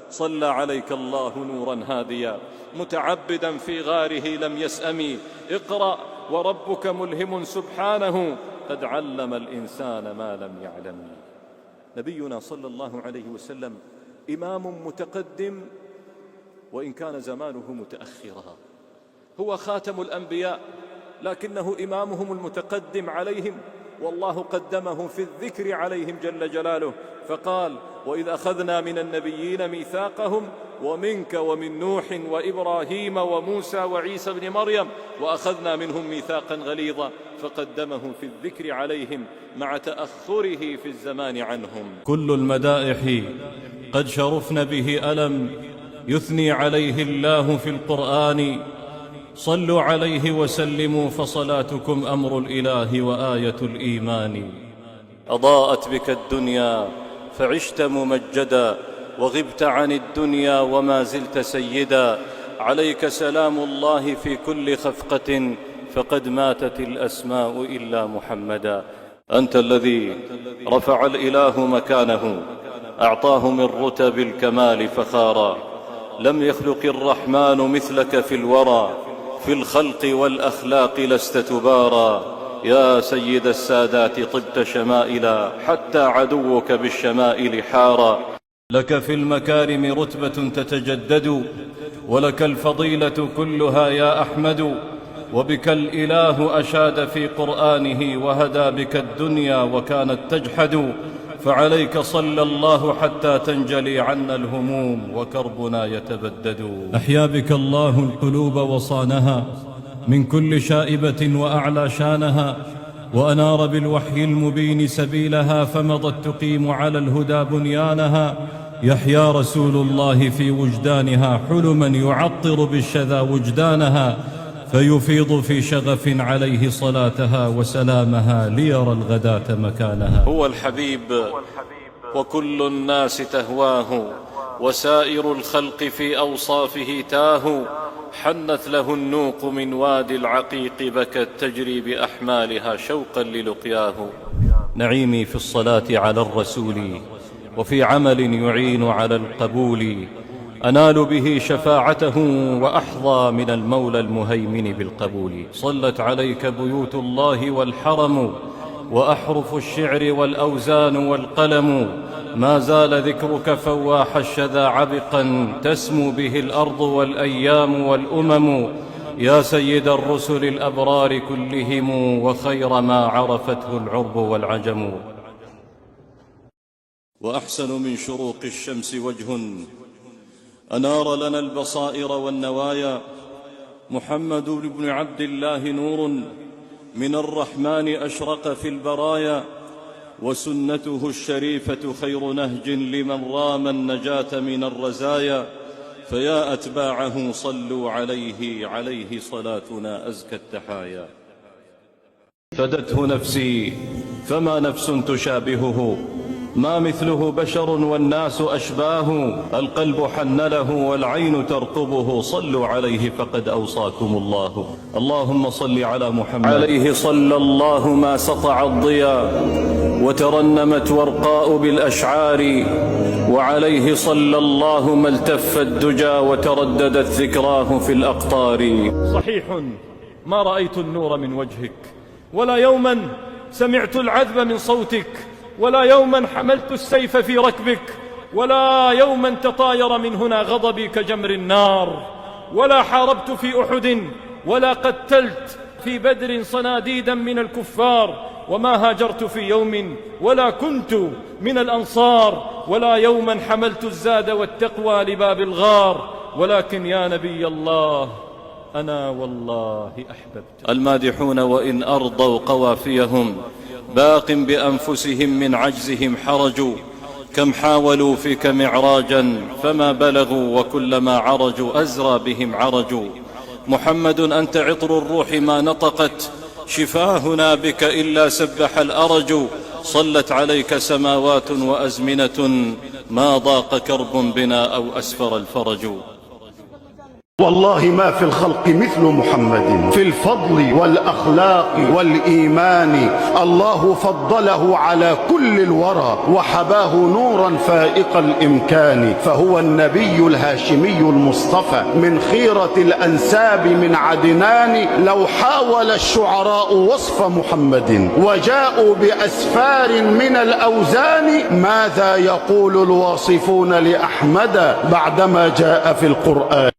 صلى عليك الله نورا هاديا متعبدا في غاره لم يسأم. اقرأ وربك ملهم سبحانه قد علم الإنسان ما لم يعلم. نبينا صلى الله عليه وسلم إمام متقدم وإن كان زمانه متأخرا، هو خاتم الأنبياء لكنه إمامهم المتقدم عليهم، والله قدمه في الذكر عليهم جل جلاله، فقال: وإذ أخذنا من النبيين ميثاقهم ومنك ومن نوح وإبراهيم وموسى وعيسى بن مريم وأخذنا منهم ميثاقا غليظا، فقدمه في الذكر عليهم مع تأخره في الزمان عنهم. كل المدائح قد شرفن به ألم يثني عليه الله في القرآن، صلوا عليه وسلموا فصلاتكم أمر الإله وآية الإيمان. أضاءت بك الدنيا فعشت ممجدا وغبت عن الدنيا وما زلت سيدا، عليك سلام الله في كل خفقة فقد ماتت الأسماء إلا محمدا. أنت الذي رفع الإله مكانه، أعطاه من رتب الكمال فخارا، لم يخلق الرحمن مثلك في الورى، في الخلق والأخلاق لست تبارا. يا سيد السادات طبت شمائلا حتى عدوك بالشمائل حارا. لك في المكارم رتبة تتجدد ولك الفضيلة كلها يا أحمد، وبك الإله أشاد في قرآنه وهدى بك الدنيا وكانت تجحد، فعليك صلى الله حتى تنجلي عنا الهموم وكربنا يتبدد. أحيا بك الله القلوب وصانها من كل شائبة وأعلى شانها، وأنار بالوحي المبين سبيلها فمضت تقيم على الهدى بنيانها. يحيا رسول الله في وجدانها حلما يعطر بالشذا وجدانها، فيفيض في شغف عليه صلاتها وسلامها ليرى الغداة مكانها. هو الحبيب وكل الناس تهواه، وسائر الخلق في أوصافه تاهوا، حنت له النوق من وادي العقيق بكت تجري بأحمالها شوقا للقياه. نعيمي في الصلاة على الرسول وفي عمل يعين على القبول، أنال به شفاعته وأحظى من المولى المهيمن بالقبول. صلت عليك بيوت الله والحرم وأحرف الشعر والأوزان والقلم، ما زال ذكرك فواح الشذا عبقا تسمو به الأرض والأيام والأمم. يا سيد الرسل الأبرار كلهم وخير ما عرفته العرب والعجم. وأحسن من شروق الشمس وجه أنار لنا البصائر والنوايا، محمد بن عبد الله نور من الرحمن أشرق في البرايا، وسنته الشريفة خير نهج لمن رام النجاة من الرزايا. فيا أتباعه صلوا عليه صلاتنا أزكى التحايا. فدته نفسي فما نفس تشابهه، ما مثله بشر والناس أشباه، القلب حنله والعين ترقبه، صلوا عليه فقد أوصاكم الله. اللهم صل على محمد عليه صلى الله ما سطع الضياء وترنمت ورقاء بالأشعار، وعليه صلى الله ما التف الدجى وترددت ذكراه في الأقطار. صحيح ما رأيت النور من وجهك، ولا يوما سمعت العذب من صوتك، ولا يوما حملت السيف في ركبك، ولا يوما تطاير من هنا غضبي كجمر النار، ولا حاربت في أحد، ولا قتلت في بدر صناديدا من الكفار، وما هاجرت في يوم، ولا كنت من الأنصار، ولا يوما حملت الزاد والتقوى لباب الغار، ولكن يا نبي الله أنا والله أحببت. المادحون وإن أرضوا قوافيهم باق بأنفسهم من عجزهم حرجوا، كم حاولوا فيك معراجا فما بلغوا، وكلما عرجوا أزرى بهم عرجوا. محمد أنت عطر الروح ما نطقت شفاهنا بك إلا سبح الأرج، صلت عليك سماوات وأزمنة ما ضاق كرب بنا أو أسفر الفرج. والله ما في الخلق مثل محمد في الفضل والأخلاق والإيمان. الله فضله على كل الورى وحباه نورا فائق الإمكان، فهو النبي الهاشمي المصطفى من خيرة الأنساب من عدنان. لو حاول الشعراء وصف محمد وجاءوا بأسفار من الأوزان، ماذا يقول الواصفون لأحمد بعدما جاء في القرآن؟